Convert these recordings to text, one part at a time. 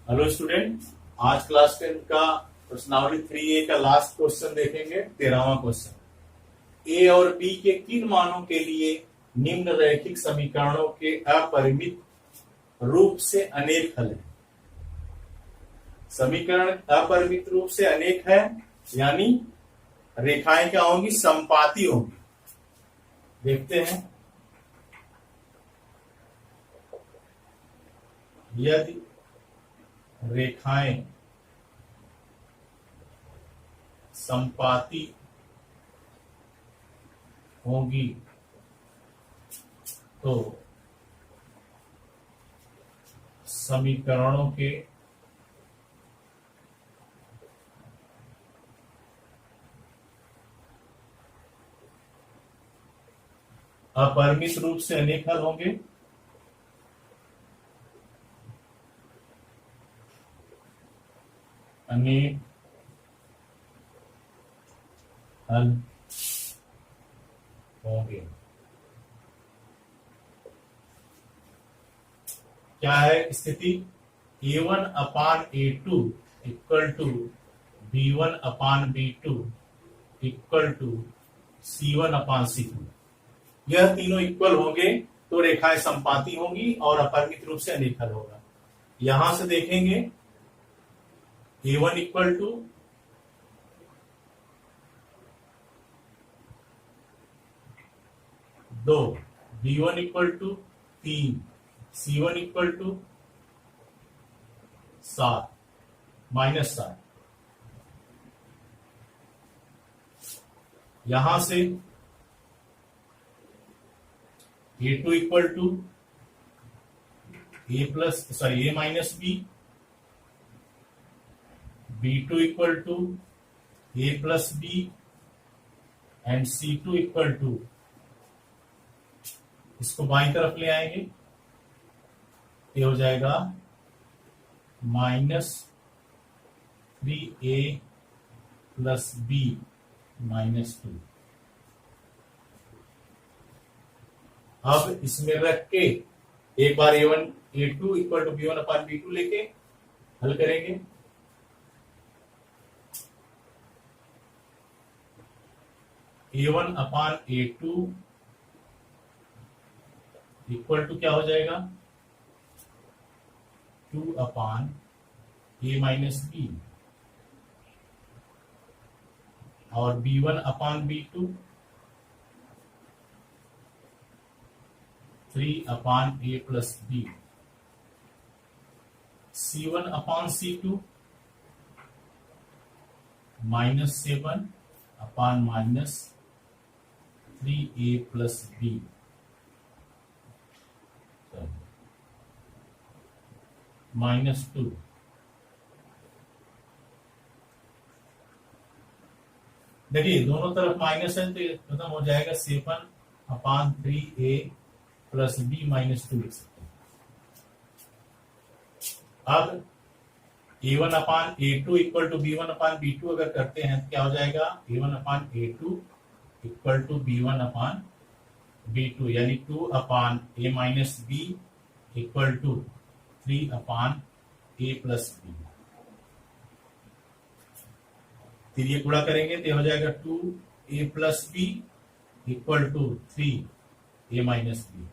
Hello student, आज class 10 का प्रश्नावली 3A का लास्ट क्वेश्चन देखेंगे। 13वां क्वेश्चन, ए और बी के किन मानों के लिए निम्न रैखिक समीकरणों के अपरिमित रूप से अनेक हल है। समीकरण अपरिमित रूप से अनेक है, यानी रेखाएं क्या होंगी, समपाती होंगी। देखते हैं, यदि रेखाएं समपाती होंगी तो समीकरणों के अपरिमित रूप से अनेक हल होंगे। अनेक हल होंगे। क्या है स्थिति, A1/A2 equal to B1/B2 equal to C1/C2। यह तीनों इक्वल होंगे तो रेखाएं समपाती होंगी और अपरिमित रूप से अनेक हल होगा। यहां से देखेंगे, A1 इक्वल टू दो, B1 equal to 3, C1 equal to 7 -7। यहां से A2 equal to A minus b, B2 equal to A plus b and C2 equal to, इसको बाईं तरफ ले आएंगे, ये हो जाएगा -3A प्लस बी -2। अब इसमें रख के एक बार A2 इक्वल टू B1/B2 लेके हल करेंगे। A1/A2 इक्वल टू क्या हो जाएगा, 2/A माइनस बी, और B1/B2 3/A plus B, C1/C2 -7/-3A plus b -2। देखिए दोनों तरफ माइनस है तो ये खत्म हो जाएगा, 7/3A प्लस बी -2 लिख सकते हैं। अब A1/A2 इक्वल टू B1/B2 अगर करते हैं तो क्या हो जाएगा, A1/A2 इक्वल टू B1/B2 यानी 2/A minus b equal to 3/A plus b. फिर ये गुणा करेंगे तो हो जाएगा 2A plus b equal to 3A minus b.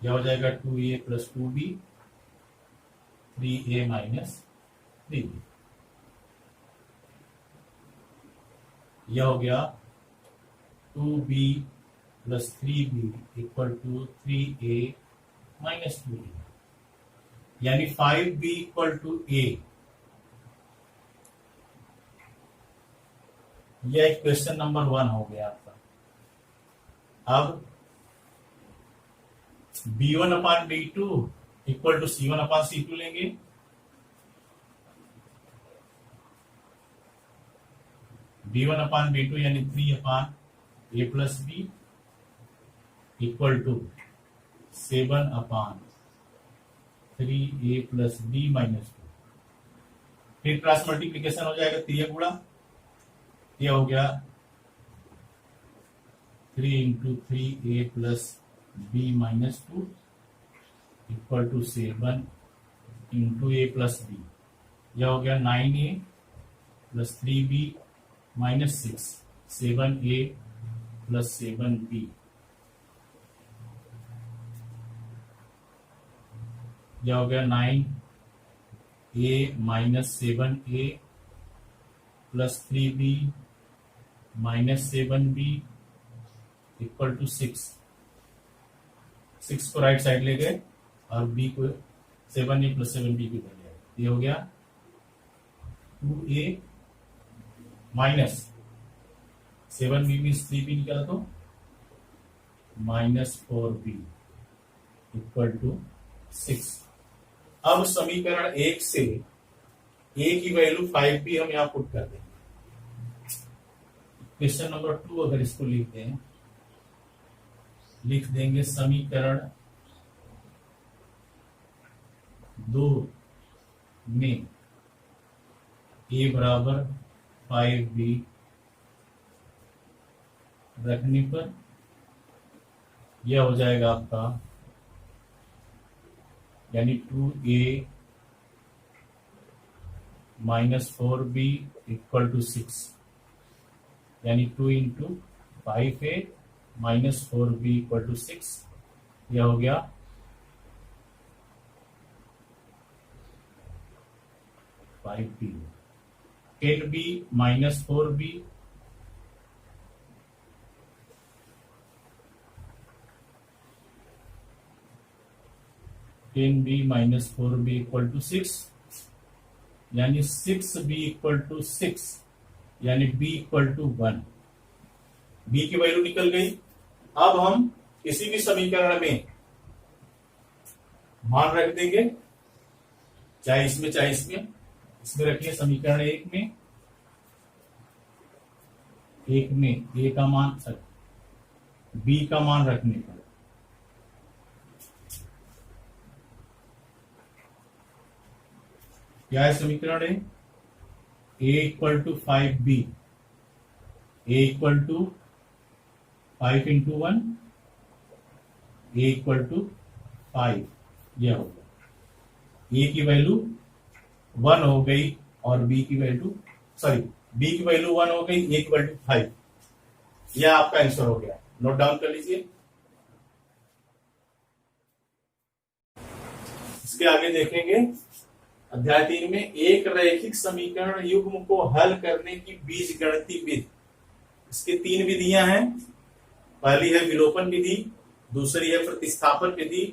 यह हो जाएगा 2A plus 2B 3A minus 3B। यह हो गया 2B plus 3B equal to 3A minus 2B, यानी 5B इक्वल टू A। यह क्वेश्चन नंबर 1 हो गया आपका। अब B1/B2 इक्वल टू C1/C2 लेंगे। B1/B2 यानी 3/A plus b equal to 7/3A plus b -2। फिर क्रॉस मल्टीप्लीकेशन हो जाएगा, 3 गुणा, यह हो गया 3 into 3A plus b -2 equal to 7 into a plus b, यह हो गया 9a plus 3b minus 6, 7a plus 7b, यह हो गया 9a minus 7a plus 3b minus 7b equal to 6 को राइट साइड ले गए और b को 7a प्लस 7b की वैल्यू, ये हो गया 2a माइनस 7b में 3b निकाला तो माइनस 4b इक्वल टू 6। अब समीकरण 1 से a की वैल्यू 5b हम यहां पुट कर देंगे। क्वेश्चन नंबर 2 अगर इसको लिखते हैं, लिख देंगे समीकरण 2 में a बराबर 5b रखने पर यह हो जाएगा आपका, यानी 2a minus 4b equal to 6, यानी 2 into 5a minus 4b equal to 6, यह हो गया 5b, 10b minus 4b, minus 4b equal to 6, यानी 6b इक्वल टू 6, यानी b इक्वल टू 1, b की वैल्यू निकल गई। अब हम किसी भी समीकरण में मान रख देंगे, चाहे इसमें चाहे इसमें। इसमें रखिए समीकरण 1 में a का मान, b का मान रखने पर क्या है समीकरण a equal to 5b, a equal to 5 into 1, a equal to 5, यह होगा। a की वैल्यू 1 हो गई और b की वैल्यू b की वैल्यू 1 हो गई, a इक्वल टू 5, यह आपका आंसर हो गया। नोट डाउन कर लीजिए। इसके आगे देखेंगे अध्याय 3 में एक रैखिक समीकरण युग्म को हल करने की बीजगणितीय विधि। इसकी 3 विधियां हैं। पहली है विलोपन विधि, दूसरी है प्रतिस्थापन विधि,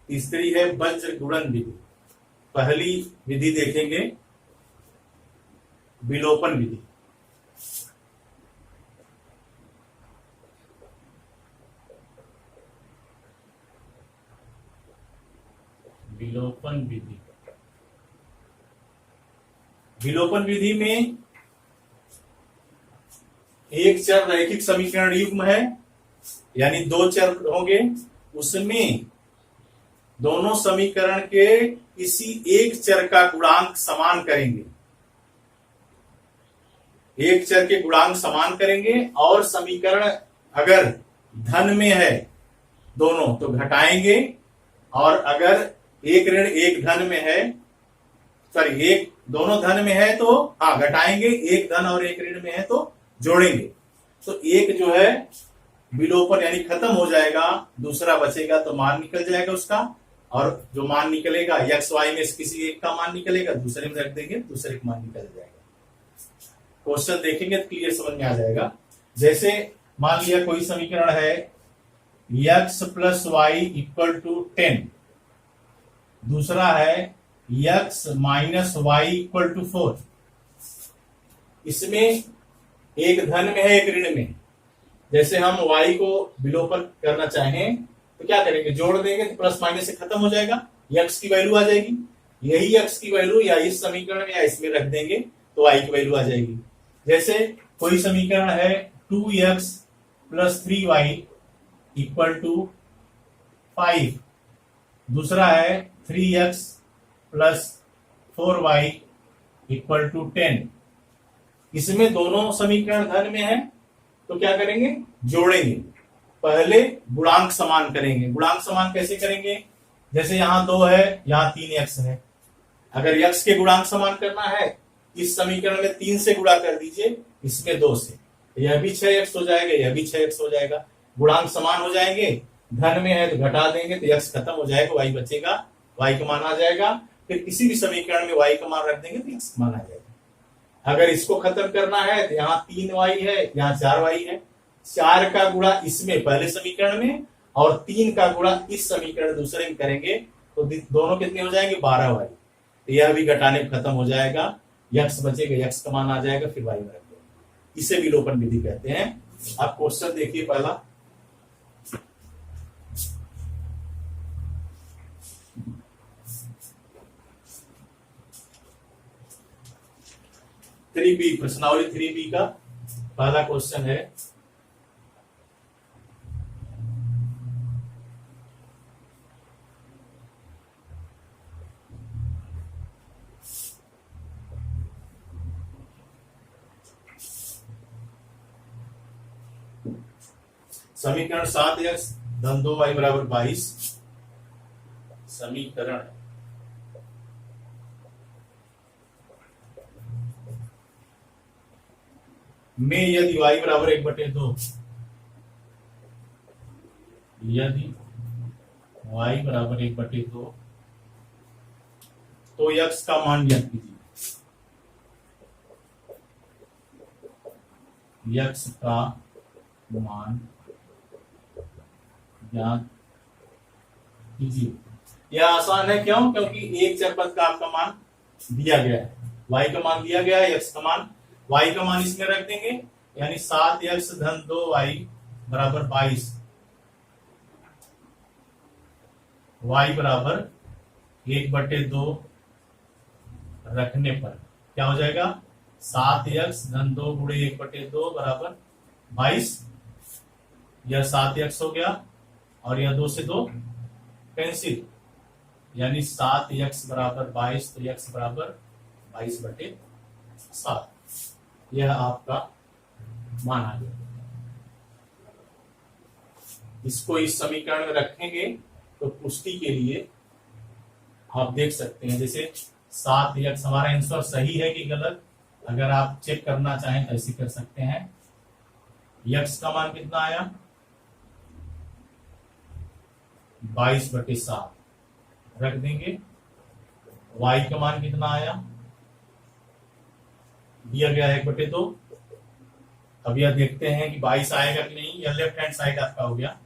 तीसरी है वज्र गुणन विधि। पहली विधि देखेंगे विलोपन विधि। विलोपन विधि, विलोपन विधि में एक चर रैखिक समीकरण युग्म है, यानी 2 चर होंगे, उसमें दोनों समीकरण के किसी एक चर का गुणांक समान करेंगे, एक चर के गुणांक समान करेंगे, और समीकरण अगर धन में है दोनों तो घटाएंगे, और अगर एक ऋण एक धन में है, एक दोनों धन में है तो घटाएंगे, एक धन और एक ऋण में है तो जोड़ेंगे। तो एक जो है विलोपन यानी खत्म हो जाएगा, दूसरा बचेगा तो मान निकल जाएगा उसका, और जो मान निकलेगा एक्स वाई में से किसी एक का मान निकलेगा, दूसरे में रख देंगे, दूसरे का मान निकल जाएगा। क्वेश्चन देखेंगे तो क्लियर समझ में आ जाएगा। जैसे मान लिया कोई समीकरण है x plus y equal to 10, दूसरा है x minus y equal to 4। इसमें एक धन में है एक ऋण में। जैसे हम y को विलोपन करना चाहें तो क्या करेंगे, जोड़ देंगे तो प्लस माइनस से खत्म हो जाएगा, x की वैल्यू आ जाएगी। यही x की वैल्यू या इस समीकरण में या इसमें रख देंगे तो y की वैल्यू आ जाएगी। जैसे कोई समीकरण है 2x plus 3y equal to 5, दूसरा है 3x plus 4y equal to 10। इसमें दोनों समीकरण धन में है तो क्या करेंगे, जोड़ेंगे। पहले गुणांक समान करेंगे। गुणांक समान कैसे करेंगे, जैसे यहां 2 है, यहां 3x है, अगर यक्स के गुणांक समान करना है, इस समीकरण में 3 से गुणा कर दीजिए, इसमें 2 से, यह भी 6x हो जाएगा, यह भी 6x हो जाएगा, गुणांक समान हो जाएंगे, धन में है तो घटा देंगे तो x खत्म हो जाएगा, y बचेगा, y का मान आ जाएगा। फिर किसी भी समीकरण में y का मान रख देंगे तो x का मान आ जाएगा। अगर इसको खत्म करना है तो यहाँ 3y है, यहाँ 4y है, 4 का गुणा इसमें पहले समीकरण में और 3 का गुणा इस समीकरण दूसरे में करेंगे तो दोनों कितने हो जाएंगे, 12y। तो यह भी घटाने खत्म हो जाएगा, x बचेगा, x का मान आ जाएगा, फिर y में रख देंगे। इसे विलोपन विधि कहते हैं। अब क्वेश्चन देखिए पहला, थ्री बी, प्रश्नावली 3B का पहला क्वेश्चन है, समीकरण 7x धन 2y बराबर 22, समीकरण में यदि y बराबर 1/2, यदि y बराबर 1/2 तो x का मान ज्ञात कीजिए, x का मान ज्ञात कीजिए। यह आसान है, क्यों? क्योंकि एक चर पद का आपका मान दिया गया है, y का मान दिया गया है, x का मान, y का मान इसमें रख देंगे, यानी 7x धन 2y बराबर 22, y बराबर 1/2 रखने पर क्या हो जाएगा, 7x धन 2 गुणे 1/2 बराबर 22, यह 7x हो गया और यह 2 से 2 कैंसिल, यानी 7x बराबर 22, तो x बराबर 22/7, यह आपका मान आ गया। इसको इस समीकरण में रखेंगे तो पुष्टि के लिए आप देख सकते हैं, जैसे 7x हमारा आंसर सही है कि गलत, अगर आप चेक करना चाहें तो ऐसे कर सकते हैं। x का मान कितना आया, 22/7 रख देंगे, y का मान कितना आया, दिया गया है 1/2। अब यह देखते हैं कि 22 आएगा कि नहीं, यह लेफ्ट हैंड साइड आपका हो गया,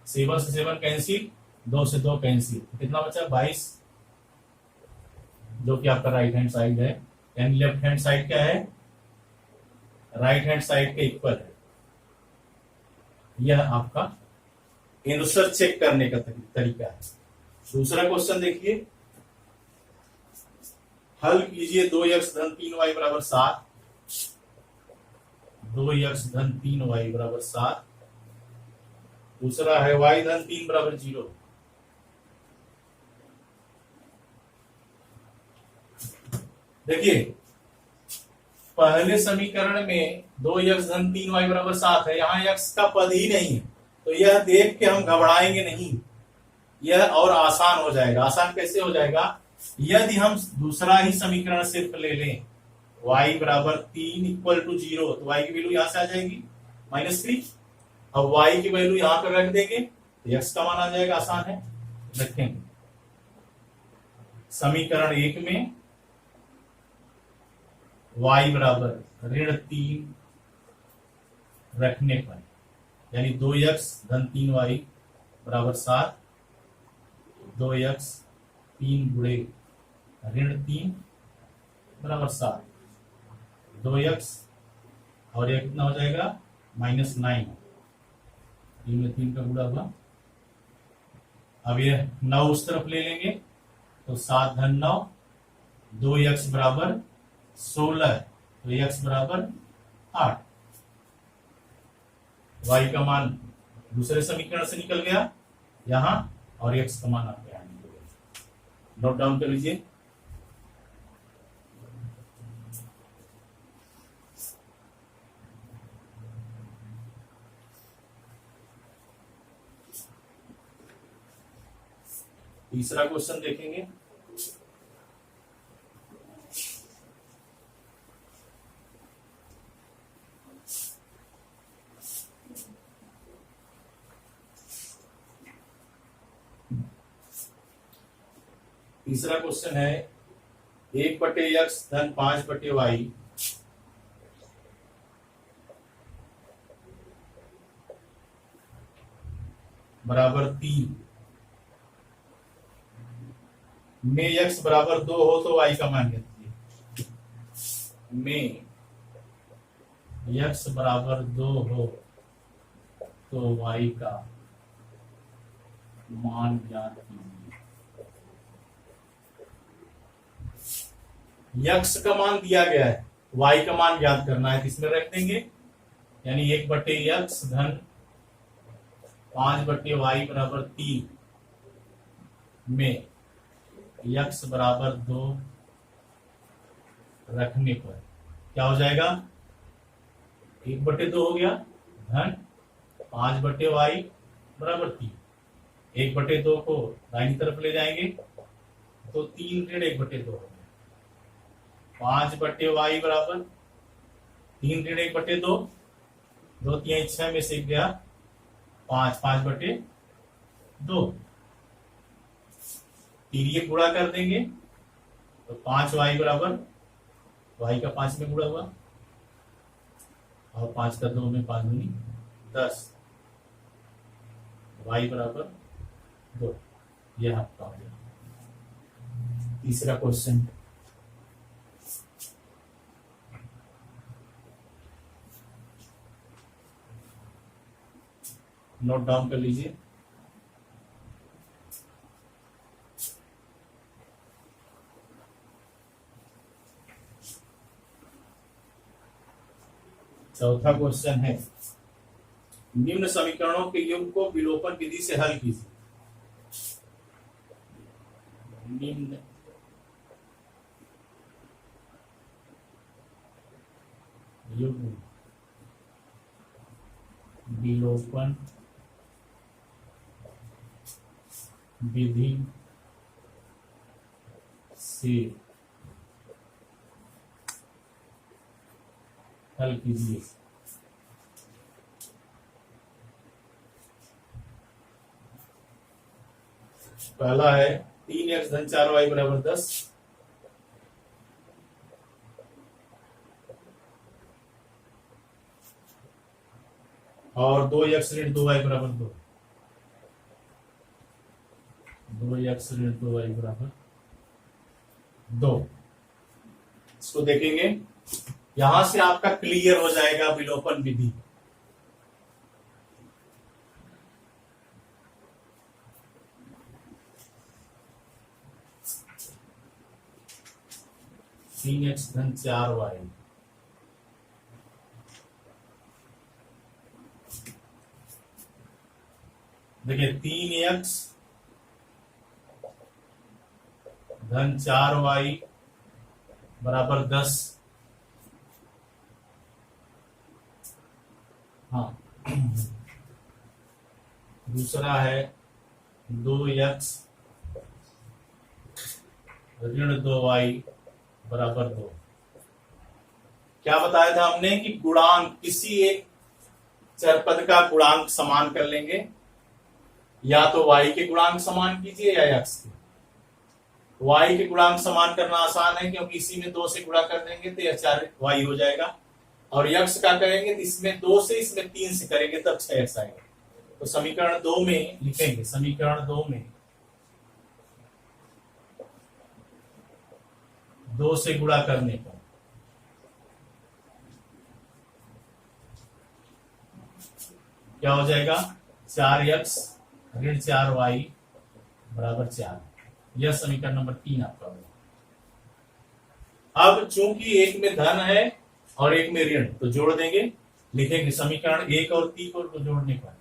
7 से 7 कैंसिल, 2 से 2 कैंसिल, कितना बचा 22, जो कि आपका राइट हैंड साइड है, यानी लेफ्ट हैंड साइड क्या है, राइट हैंड साइड के इक्वल है। यह आपका आंसर चेक करने का तरीका है। दूसरा क्वेश्चन देखिए, हल कीजिए 2x धन 3y बराबर 7, 2x धन 3y बराबर 7, दूसरा है y धन 3 बराबर 0। देखिए पहले समीकरण में 2x धन 3y बराबर 7 है, यहाँ x का पद ही नहीं है, तो यह देख के हम घबराएंगे नहीं, यह और आसान हो जाएगा। आसान कैसे हो जाएगा, यदि हम दूसरा ही समीकरण सिर्फ ले लें, y बराबर 3 इक्वल टू 0, तो y की वैल्यू यहां से आ जाएगी -3, अब y की वैल्यू यहां पर रख देंगे तो x का मान आ जाएगा, आसान है। रखेंगे समीकरण 1 में y बराबर -3 रखने पर, यानी 2x धन 3y बराबर 7, 2x 3 गुणे -3 बराबर 7, 2x और यह कितना हो जाएगा -9, 3 में 3 का गुणा हुआ। अब यह 9 उस तरफ ले लेंगे तो 7 धन 9, 2x बराबर 16, तो x बराबर 8, y का मान दूसरे समीकरण से निकल गया यहां, और x का मान आपके यहां निकल गया। नोट डाउन कर लीजिए। तीसरा क्वेश्चन देखेंगे, तीसरा क्वेश्चन है 1/x धन 5/y बराबर 3 में x बराबर 2 हो तो y का मान लीजिए। में x बराबर 2 हो तो y का मान ज्ञात कीजिए। x का मान दिया गया है, y का मान ज्ञात करना है, किसमें रख देंगे, यानी 1/x धन 5/y बराबर 3 में x बराबर 2 रखने पर क्या हो जाएगा, 1/2 हो गया धन 5/y बराबर 3। 1/2 को दाहिनी तरफ ले जाएंगे तो 3 ऋण 1/2 हो गया। 5/y बराबर 3 ऋण 1/2, 2 3 6 में से गया 5, 5/2। फिर ये गुणा कर देंगे तो 5y बराबर, y का 5 में गुणा हुआ और 5 का 2 में 5 दूनी 10, y बराबर 2। यह आपका हो गया तीसरा क्वेश्चन। नोट डाउन कर लीजिए। चौथा क्वेश्चन है निम्न समीकरणों के योग को विलोपन विधि से हल कीजिए। निम्न युग्म विलोपन विधि से हल कीजिए। पहला है 3x धन 4y बराबर 10, और 2x ऋण 2y बराबर 2, 2x ऋण 2y बराबर 2। इसको देखेंगे, यहां से आपका क्लियर हो जाएगा विलोपन विधि। तीन एक्स धन 4y देखिए 3x धन 4y बराबर 10। हाँ दूसरा है 2x ऋण 2y बराबर 2। क्या बताया था हमने कि गुणांक किसी एक चरपद का गुणांक समान कर लेंगे, या तो y के गुणांक समान कीजिए या x के। y के गुणांक समान करना आसान है क्योंकि इसी में 2 से गुणा कर देंगे तो यह 4y हो जाएगा, और x का करेंगे तो इसमें 2 से इसमें 3 से करेंगे तब 6x आएगा। तो समीकरण 2 में लिखेंगे, समीकरण 2 में 2 से गुणा करने पर क्या हो जाएगा, 4x ऋण 4y बराबर 4। यह समीकरण नंबर 3 आपका होगा। अब चूंकि एक में धन है और एक में ऋण, तो जोड़ देंगे, लिखेंगे समीकरण 1 और 3 को जोड़ने पर,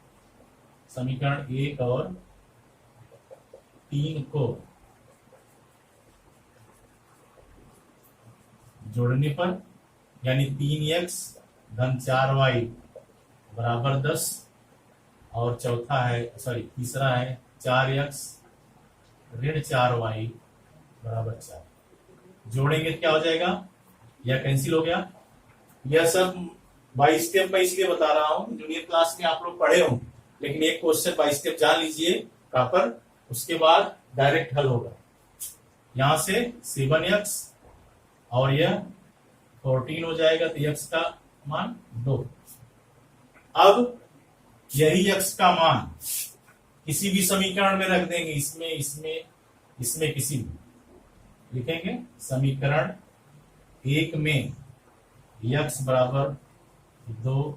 समीकरण 1 और 3 को जोड़ने पर, यानी 3x धन 4y बराबर 10, और चौथा है तीसरा है 4x ऋण 4y बराबर 4। जोड़ेंगे क्या हो जाएगा, यह कैंसिल हो गया। यह सब बाई स्टेप मैं इसलिए बता रहा हूं, जूनियर क्लास में आप लोग पढ़े हों, लेकिन एक क्वेश्चन बाई स्टेप जान लीजिए प्रॉपर, उसके बाद डायरेक्ट हल होगा। यहां से 7x और यह 14 हो जाएगा, तो x का मान 2। अब यही x का मान किसी भी समीकरण में रख देंगे, इसमें इसमें इसमें किसी भी लिखेंगे। समीकरण 1 में x बराबर 2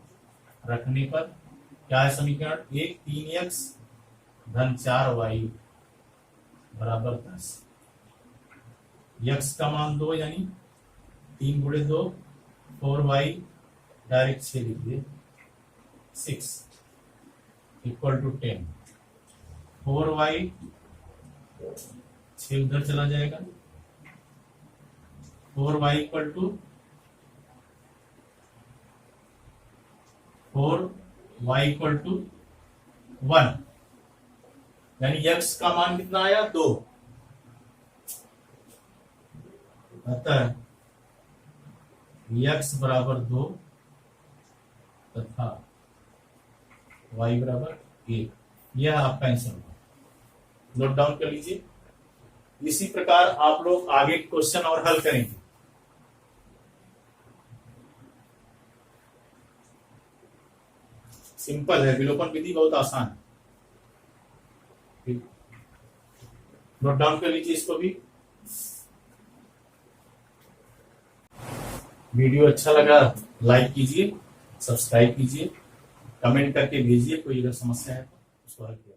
रखने पर क्या है समीकरण 1, 3x धन 4y बराबर 10। x का मान 2 यानी 3 गुणे 2 4y डायरेक्ट 6 लिख दिए 6 इक्वल टू 10। 4y 6 उधर चला जाएगा, 4y equal to 4y equal to 1 यानी x का मान कितना आया 2। अतः x बराबर 2 तथा y बराबर 1, यह आपका आंसर होगा। नोट डाउन कर लीजिए। इसी प्रकार आप लोग आगे क्वेश्चन और हल करेंगे। सिंपल है, विलोपन विधि बहुत आसान है। नोट डाउन कर लीजिए इसको भी। वीडियो अच्छा लगा लाइक कीजिए, सब्सक्राइब कीजिए, कमेंट करके भेजिए, कोई अगर समस्या है तो उसको हल किया।